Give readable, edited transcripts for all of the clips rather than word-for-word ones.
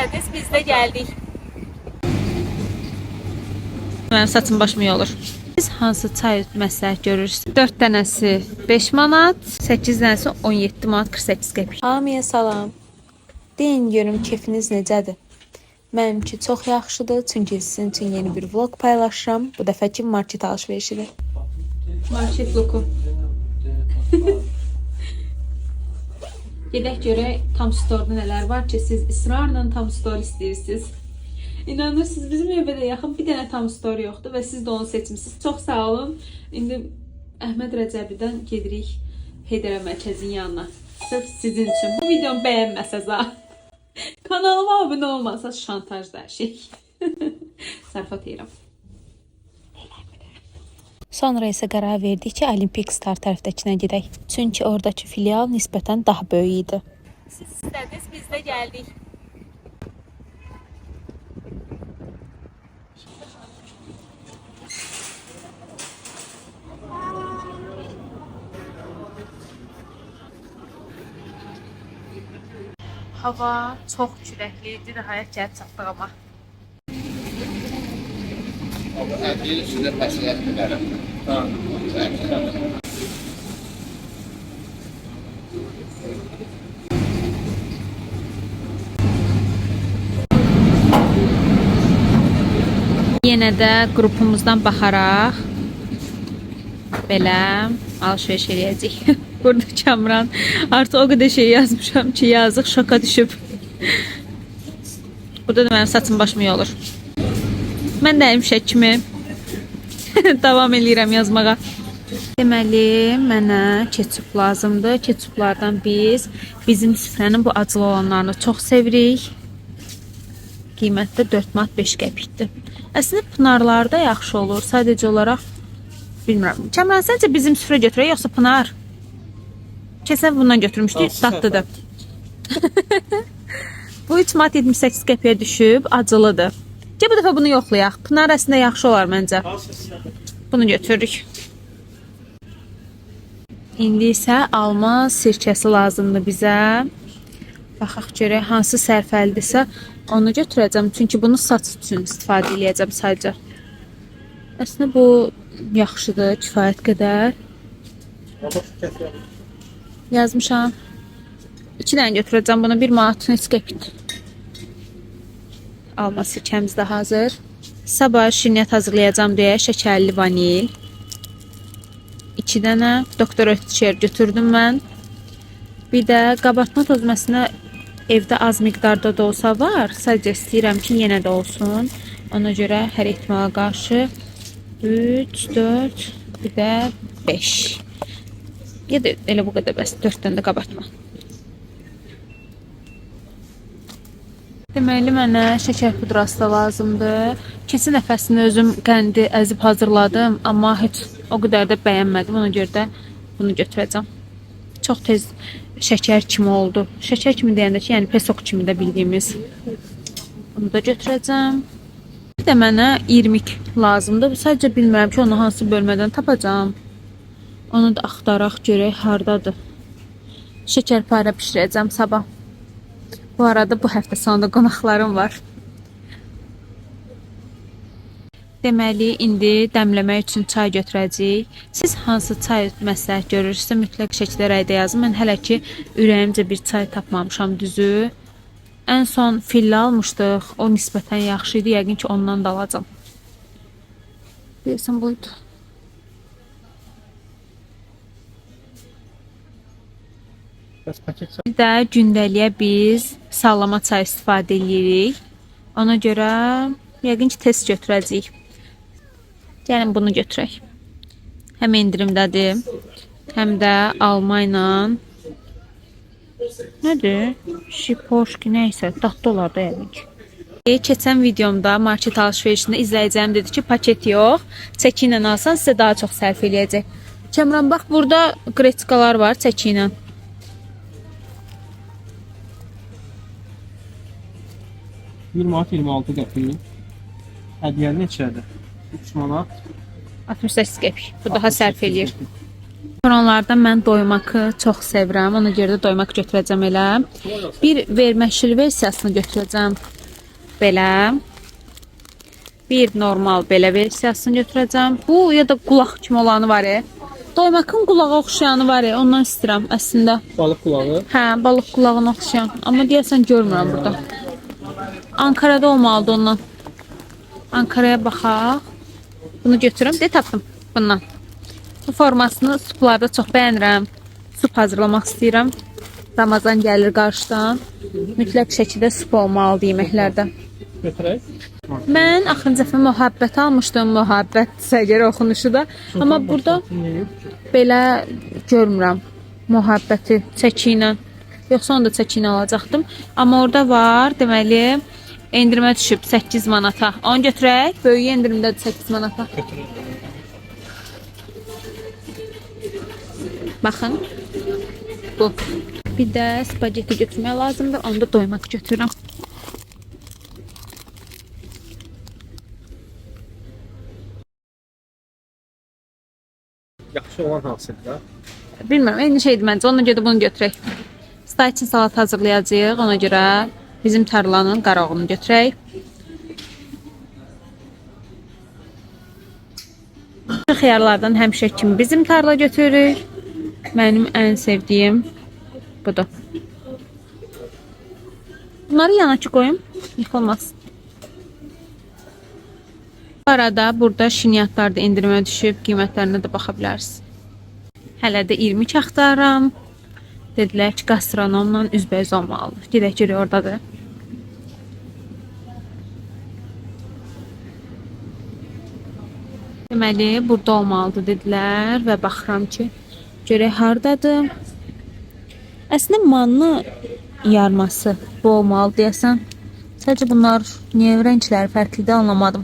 istədiniz, biz də gəldik. Mənim saçım başım iyi olur. Siz hansı çay məsləhət görürsünüz? 4 dənəsi 5 manat, 8 dənəsi 17 manat 48 qəpik. Hamıya salam. Deyin görüm keyfiniz necədir? Mənimki çox yaxşıdır, çünki sizin üçün yeni bir vlog paylaşıram. Bu dəfəki market alış-verişidir. Market vlogu. Gedək görək tam store'da nələr var ki, siz israrla tam store istəyirsiniz. İnanırsınız, bizim evdə yaxın bir dənə tam store yoxdur və siz də onu seçmisiniz. Çox sağ olun. İndi Əhməd Rəcəbidən gedirik Heydərə mərkəzin yanına. Sırf sizin üçün. Bu videomu bəyənməsəz ha. Kanalıma abunə olmasaz şantajda hər şey. Sərfat edirəm. Sonra isə qərar verdik ki, Olimpik Star tərəfdəkinə gedək. Çünki oradakı filial nisbətən daha böyük idi. Siz istədiniz, biz də gəldik. Hava çox küləkli idi, nəhayət gəlib çatdıq amma. Ədiyin üstündə məsləhət bilərəm. Yenə də qrupumuzdan baxaraq belə alış-veriş eləyəcəyik. Burada Kamran artıq o qədər şey yazmışam ki, yazıq şoka düşüb. Burada da mənim saçım başım iyi olur. Mən də həmişə kimi davam eləyirəm yazmağa. Deməli, mənə ketçup lazımdır. Ketçuplardan biz bizim süfrənin bu acılı olanlarını çox sevirik. Qiymətdə 4 manat 5 qəpikdir. Əslində Pınarlarda yaxşı olur. Sadəcə olaraq bilmirəm. Kamran, səncə bizim süfrə götürək yoxsa Pınar? Keçən bundan götürmüşdük, dadlıdır. Bu 3 manat 78 qəpiyə düşüb, acılıdır. Gəl bu dəfə bunu yoxlayaq. Pınar əslində yaxşı olar məncə. Bunu götürürük. İndi isə alma sirkəsi lazımdır bizə. Baxaq görək hansı sərfəlidirsə onu götürəcəm. Çünki bunu saç üçün istifadə edəcəm sadəcə. Əslində bu yaxşıdır, kifayət qədər. Yazmışam. 2 dənə götürəcəm bunu, 1 manat 3 qəpik. Alma sirkəmiz də hazır. Sabah şirniyyat hazırlayacağım deyə şəkərli vanil. 2 dənə Doktor Ötker götürdüm mən. Bir də qabartma tozməsinə evdə az miqdarda da olsa var. Sadəcə istəyirəm ki, yenə də olsun. Ona görə hər ehtimala qarşı 3, 4, bir də 5. Ya da elə bu qədər bəs, 4 dənə də qabartma. Deməli, mənə şəkər pudrası da lazımdır. Keçən nəfəsində özüm qəndi əzib hazırladım, amma heç o qədər də bəyənmədim. Ona görə də bunu götürəcəm. Çox tez şəkər kimi oldu. Şəkər kimi deyəndə ki, yəni pesok kimi də bildiyimiz. Bunu da götürəcəm. Bir də mənə irmik lazımdır. Sadəcə bilmirəm ki, onu hansı bölmədən tapacağım. Onu da axtaraq görək hardadır. Şəkərpare bişirəcəm sabah. Bu arada bu həftə sonunda qonaqlarım var. Deməli, indi dəmləmək üçün çay götürəcəyik. Siz hansı çay məsləhət görürsünüzsə mütləq şəkildə rəydə yazın. Mən hələ ki ürəyimcə bir çay tapmamışam düzü. Ən son fillə almışdıq. O nisbətən yaxşı idi. Yəqin ki ondan da alacağam. Deyəsən buydu. Bir də gündəliyə biz sallama çay istifadə edirik. Ona görə yəqin ki test götürəcəyik. Gəlin bunu götürək. Həm endirimdədir, həm də alma ilə. Nədir? Şipoşki nəysə, dadlı olar da yəqin ki. Keçən videomda market alış-verişində izləyəcəyim dedi ki, paket yox, çəki ilə alsan sizə daha çox sərf eləyəcək. Kamran, bax burada qretikalar var çəki ilə. manat 26 qəpik. Hədiyyəli neçədir? 3 manat 68 qəpik. Bu daha sərf eləyir. Restoranlardan mən doymakı çox sevirəm. Ona görə də doymak götürəcəm elə. Bir verməşil versiyasını götürəcəm belə. Bir normal belə versiyasını götürəcəm. Bu ya da qulaq kimi olanı var ya. Doymakın qulağa oxşayanı var ya, ondan istəyirəm əslində. Balıq qulağı. Hə, balıq qulağına oxşayan. Amma deyəsən görmürəm burada. Ankara'da olmalıdır ondan. Ankara'ya baxaq. Bunu götürüm. De tapdım bundan. Bu formasını suplarda çox bəyənirəm. Sup hazırlamaq istəyirəm. Ramazan gəlir qarşıdan. Mütləq şəkildə sup olmalıdır yeməklərdə. Götürək. Mən axırıncı dəfə mühabbət almışdım. Mühabbətsə görə oxunuşu da. Amma burada belə görmürəm. Mühabbəti çəki ilə. Yoxsa onu da çəki ilə alacaqdım. Amma orada var. Deməli, endirmə düşüb 8 manata. Onu götürək. Böyük endirimdədir 8 manata. Baxın. Bu. Bir də spagetti götürmək lazımdır. Onu da doymak götürürəm. Yaxşı olan hansıdır da? Bilmirəm, eyni şeydir məncə. Ona görə də bunu götürək. Stay için salat hazırlayacağıq. Ona görə bizim tarlanın qarağını götürək. Xiyarlardan həmişə kimi bizim tarla götürürük. Mənim ən sevdiyim budur. Bunları yana qoyum, yıxılmaz. Bu arada burada şinyatlar da endirmə düşüb, qiymətlərinə də baxa bilərsiniz. Hələ də 20 axtarıram. Dedilər ki, gastronomla üzbəüz olmalıdır. Gedək görək oradadır. Deməli, burada olmalıdır dedilər və baxıram ki, görək hardadır. Əslində manlı yarması bu olmalı deyəsən. Sadəcə bunlar niyə rəngləri fərqlidir anlamadım.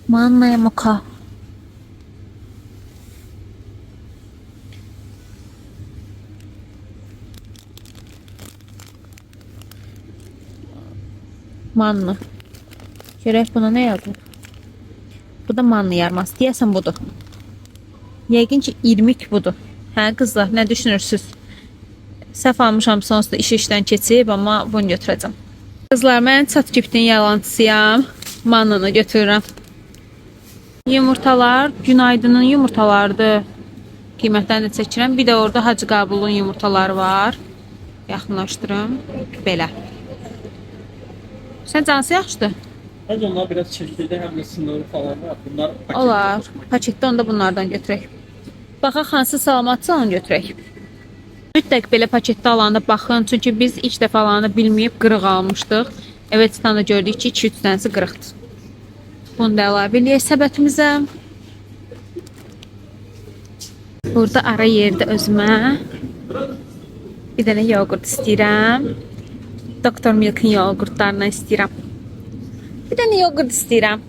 Manna moka. Manna. Görək buna nə yazılıb? Bu da manna yarması. Deyəsən budur. Yəqin ki 20 budur. Hə qızlar, nə düşünürsüz? Səhv almışam, sonsuz işdən keçib, amma bunu götürəcəm. Qızlar, mən ChatGPT-nin yalancısıyam. Mannanı götürürəm. Yumurtalar Günaydının yumurtalarıdır. Qiymətlərini də çəkirəm. Bir də orada Hacı Qabulun yumurtaları var. Yaxınlaşdırım. Belə. Sən cansı yaxşıdır? Bence onlar biraz çirkli, həm də sınırı falan var. Bunlar paketdə. Olar. Paketdə onda bunlardan götürək. Baxaq hansı salamatsa onu götürək. Mütləq belə paketdə alanda baxın. Çünki biz ilk dəfə alanda bilməyib qırıq almışdıq. Evet, standa gördük ki 2-3 dənəsi qırıqdır. Bunu da əlavə eləyək səbətimizə. Burada ara yerdə özümə bir dənə yoğurt istəyirəm. Dr. Milk'in yoğurtlarını istəyirəm. Bir dənə yoğurt istəyirəm.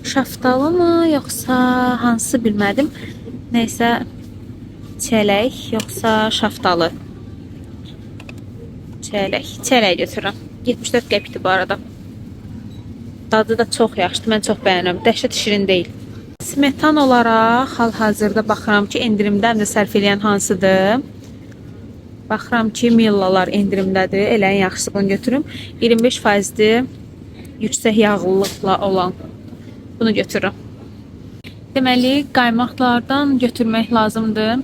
Şaftalı mı, yoxsa hansı bilmədim. Neysə, çələk, yoxsa şaftalı. Çələk götürürəm. 74 qəpikdir bu arada. Dadı da çox yaxşıdır, mən çox bəyənirəm. Dəhşət şirin deyil. Smetan olaraq hal-hazırda baxıram ki, endirimdən də sərf eləyən hansıdır. Baxıram ki, millalar endirimdədir. Elə ən yaxşısı bunu götürüm. 25%dir. Yüksək yağlılıqla olan. Bunu götürürüm. Deməli, qaymaqlardan götürmək lazımdır.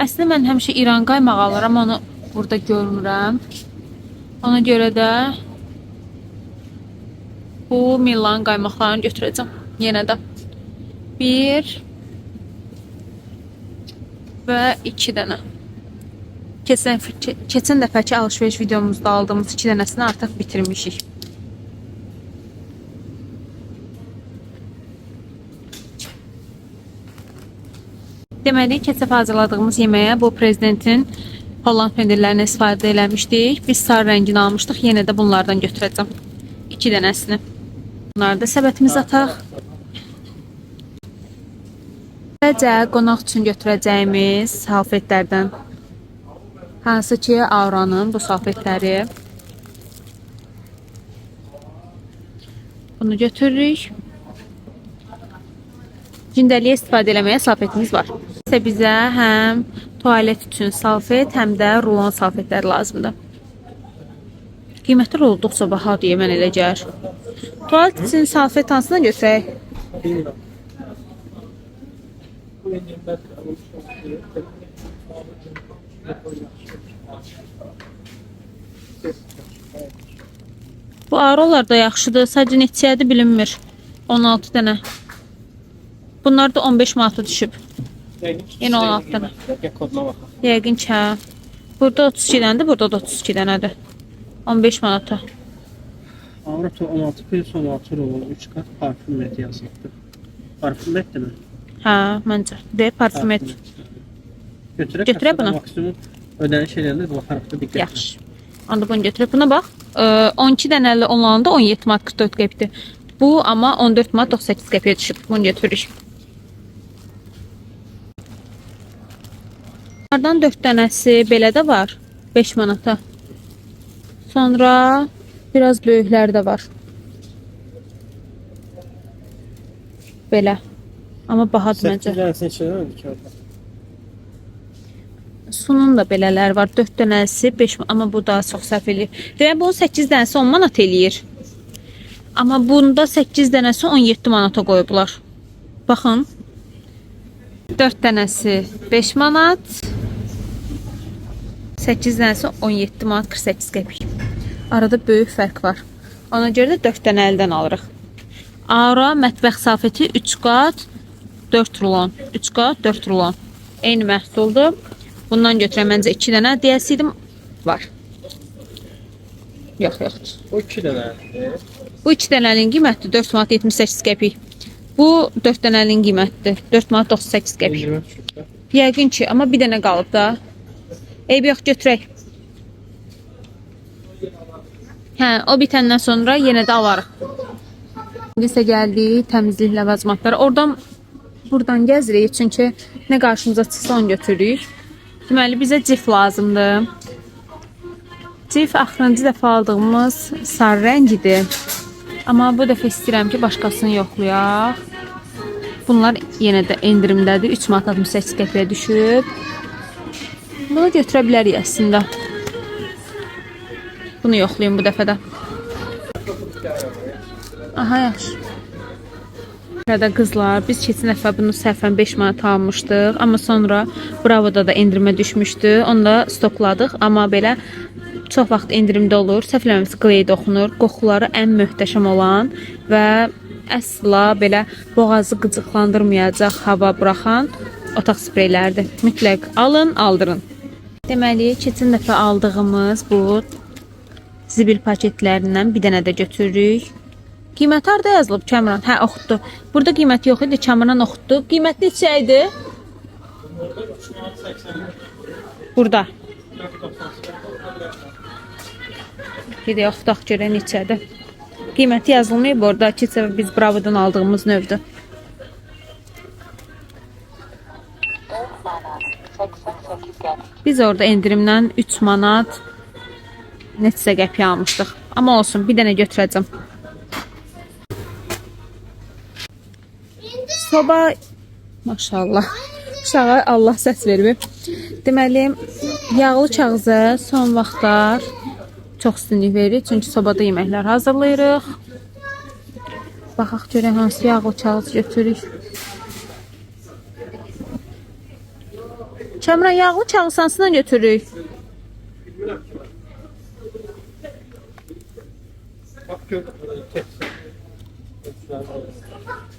Əslində mən həmişə İran qaymağı alıram, onu burada görmürəm. Ona görə də bu Millan qaymaqlarını götürəcəm. Yenə də 1 və 2 dənə. Keçən dəfəki alış-veriş videomuzda aldığımız 2 dənəsini artıq bitirmişik. Deməli, keçən hazırladığımız yeməyə bu prezidentin Holland pendirlərini istifadə eləmişdik. Biz sarı rəngini almışdıq. Yenə də bunlardan götürəcəm. 2 dənəsini. Bunları da səbətimizə ataq. Beləcə qonaq üçün götürəcəyimiz salfetlərdən. Hansı ki, Auranın bu salfetləri. Bunu götürürük. Gündəliyə istifadə eləməyə salfetimiz var. İşte bizə həm tualet üçün salfet, həm də rulon salfetlər lazımdır. Qiymətlər olduqca bahadır, mən elə gəlir. Tualet üçün salfet hansından götürək? Bilmirəm. Bu arolar da yaxşıdır, sadəcə neçəyədir bilinmir. 16 dənə. Bunlar da 15 manata düşüb. Yenə 16 dənə. Koduna baxaq. Yəqin ki, hə. Burada 32 dənədir, burada da 32 dənədir. 15 manata. Avropa 16 plus 16 rolun 3 qat parfüm yazılıbdır. Parfüm etdi mi? Hə, məncə. De, parfümet. Götürək bunu. Maksimum ödəniş edəndə baxaraq da diqqət. Yaxşı. Onda bunu götürək. Buna bax. 12 dənəli olanında 17 manat 44 qəpikdir. Bu amma 14 manat 98 qəpiyə düşüb. Bunu götürürük. Bunlardan 4 dənəsi belə də var. 5 manata. Sonra biraz böyükləri də var. Belə. Amma bahadır məncə. 8 dənəsini içirəm ki orada. Sunun da belələri var. 4 dənəsi 5 amma bu daha çox səhv eləyir. Demək bunun 8 dənəsi 10 manat eləyir. Amma bunda 8 dənəsi 17 manata qoyublar. Baxın. 4 dənəsi 5 manat. 8 dənəsi 17 manat 48 qəpik. Arada böyük fərq var. Ona görə də 4 dənə əldən alırıq. Ara mətbəx salfeti 3 qat 4 rulon. 3 qat 4 rulon. Eyni məhsuldur. Bundan götürəm məncə 2 dənə deyəsiydim. Var. Yox, yoxdur. O 2 dənədir. Bu 2 dənənin qiyməti 4 manat 78 qəpik. Bu 4 dənənin qiymətidir. 4 manat 98 qəpik. Yəqin ki, amma bir dənə qalıb da. Eyb yox, götürək. Hə, o bitəndən sonra yenə də alarıq. İndi isə gəldik təmizlik ləvazimatları. Buradan gəzirik, çünki nə qarşımıza çıxsa onu götürürük. Deməli, bizə cif lazımdır. Cif axırıncı dəfə aldığımız sarı rəngidir. Amma bu dəfə istəyirəm ki, başqasını yoxlayaq. Bunlar yenə də endirimdədir. 3 manat 68 qəpiyə düşüb. Bunu götürə bilərik əslində. Bunu yoxlayayım bu dəfə də. Aha, yaxşı. Burada qızlar, biz keçən dəfə bunu səhvən 5 manat almışdıq. Amma sonra Bravo'da da endirimə düşmüşdü. Onu da stokladıq. Amma belə çox vaxt endirimdə olur. Səhvləməmiz Glade oxunur. Qoxuları ən möhtəşəm olan və əsla belə boğazı qıcıqlandırmayacaq hava buraxan otaq spreylərdir. Mütləq alın, aldırın. Deməli, keçən dəfə aldığımız bu zibil paketlərindən bir dənə də götürürük. Qiymət harda yazılıb Kəmran? Hə, oxutdu. Burada qiymət yox idi, Kəmran oxutdu. Qiymət neçə idi? Burada. Gedək oxutaq görək neçədir. Qiyməti yazılmayıb orada. Keçən dəfə biz Bravo'dan aldığımız növdür. Biz orada endirimdən 3 manat neçə qəpiyə almışdıq. Amma olsun, bir dənə götürəcəm. Soba, maşallah, uşağa Allah səs vermir. Deməli, yağlı kağıza son vaxtlar çox üstünlük verir. Çünki sobada yeməklər hazırlayırıq. Baxaq görək hansı yağlı kağız götürürük. Kəmran, yağlı kağız hansından götürürük?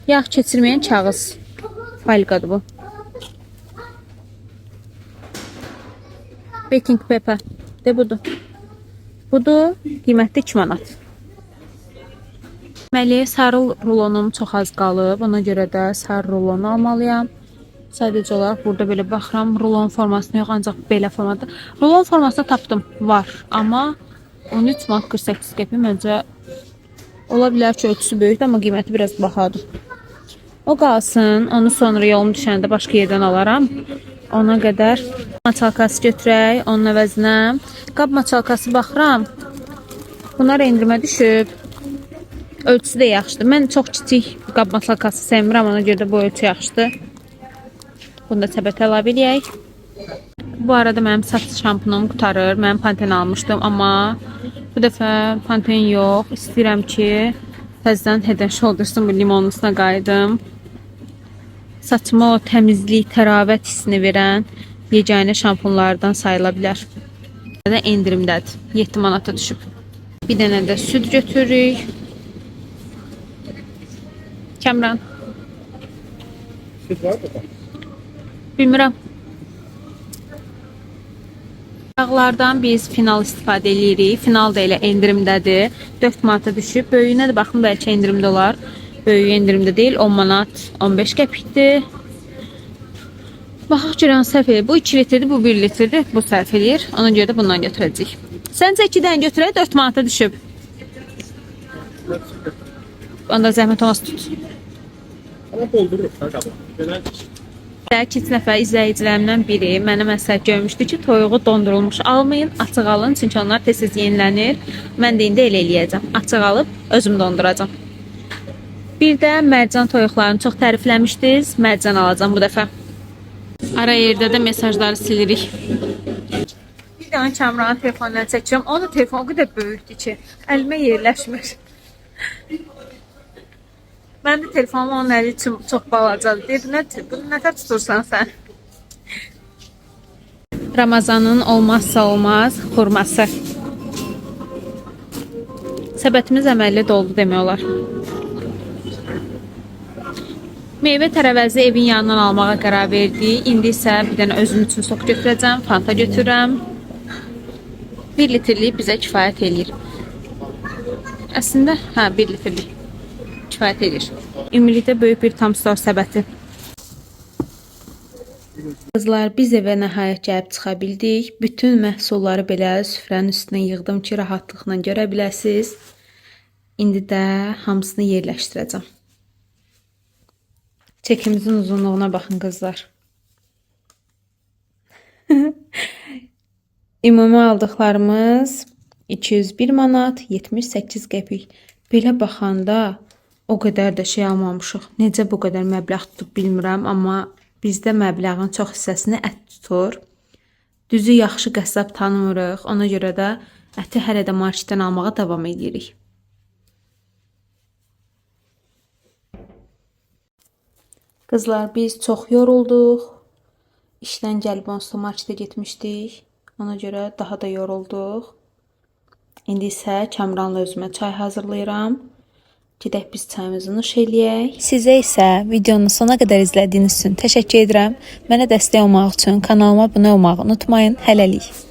Yağ keçirməyən kağız. Falqadır bu. Baking pepper. De budur. Budur. Qiymətli 2 manat. Deməli, sarı rulonum çox az qalıb. Ona görə də sarı rulonu almalıyam. Sadəcə olaraq burada belə baxıram. Rulon formasını yox, ancaq belə formada. Rulon formasını tapdım. Var. Amma 13 manat 48 qəpik məncə ola bilər ki, ölçüsü böyükdür, amma qiyməti biraz bahadır. O qalsın. Onu sonra yolum düşəndə başqa yerdən alaram. Ona qədər maçalkası götürək. Onun əvəzinə qab maçalkası baxıram. Bunlar endirimə düşüb. Ölçüsü də yaxşıdır. Mən çox kiçik qab masalkası sevmirəm, ona görə də bu ölçü yaxşıdır. Bunu da səbətə əlavə eləyək. Bu arada mənim saç şampunum qutarır. Mən Pantene almışdım, amma bu dəfə Pantene yox. İstəyirəm ki, təzədən Head and Shoulders'ın bu limonlusuna qayıdım. Saçıma o təmizlik, təravət hissini verən yeganə şampunlardan sayıla bilər. Endirimdədir. 7 manata düşüb. Bir dənə də süd götürürük. Kəmran. Süt var mı? Bilmirəm. Yağlardan biz final istifadə edirik. Final da elə endirimdədir. 4 manata düşüb. Böyüyünə də baxın, bəlkə endirimdə olar. Böyüyü endirimdə deyil. 10 manat 15 qəpikdir. Baxaq görən səhv edir. Bu 2 litrdir, bu 1 litrdir. Bu səhv edir. Ona görə də bundan götürəcəyik. Səncə 2 dənə götürək, 4 manata düşüb. Onda zəhmət olmaz tut. Ama doldururuq da qabaq. Belə Keçən dəfə izləyicilərimdən biri mənə məsləhət görmüşdü ki, toyuğu dondurulmuş almayın, açıq alın, çünki onlar tez-tez yenilənir. Mən də indi elə eləyəcəm. Açıq alıb özüm donduracam. Bir də mərcan toyuqlarını çox tərifləmişdiniz. Mərcan alacağam bu dəfə. Ara yerdə də mesajları silirik. Bir dənə Kəmranın telefonundan çəkirəm. Onun telefonu o qədər böyükdür ki, əlimə yerləşmir. Mən də telefonum onun əli üçün çox balacadır. Deyir, bunu nətə tutursan sən? Ramazanın olmazsa olmaz xurması. Səbətimiz əməlli doldu demək olar. Meyvə tərəvəzi evin yanından almağa qərar verdik. İndi isə bir dənə özüm üçün sok götürəcəm, fanta götürürəm. 1 litrlik bizə kifayət eləyir. Əslində, 1 litrlik kifayət edir. Ümumilikdə böyük bir tam store səbəti. Qızlar, biz evə nəhayət gəlib çıxa bildik. Bütün məhsulları belə süfrənin üstünə yığdım ki, rahatlıqla görə biləsiniz. İndi də hamısını yerləşdirəcəm. Çəkimizin uzunluğuna baxın qızlar. Ümumi aldıqlarımız 201 manat 78 qəpik. Belə baxanda o qədər də şey almamışıq. Necə bu qədər məbləğ tutub bilmirəm, amma bizdə məbləğin çox hissəsini ət tutur. Düzü yaxşı qəssab tanımırıq. Ona görə də əti hələ də marketdən almağa davam edirik. Qızlar, biz çox yorulduq. İşdən gəlib onsuz marketə getmişdik. Ona görə daha da yorulduq. İndi isə Kəmranla özümə çay hazırlayıram. Gedək biz çayımızı nuş eləyək. Sizə isə videonu sona qədər izlədiyiniz üçün təşəkkür edirəm. Mənə dəstək olmaq üçün kanalıma abunə olmağı unutmayın. Hələlik.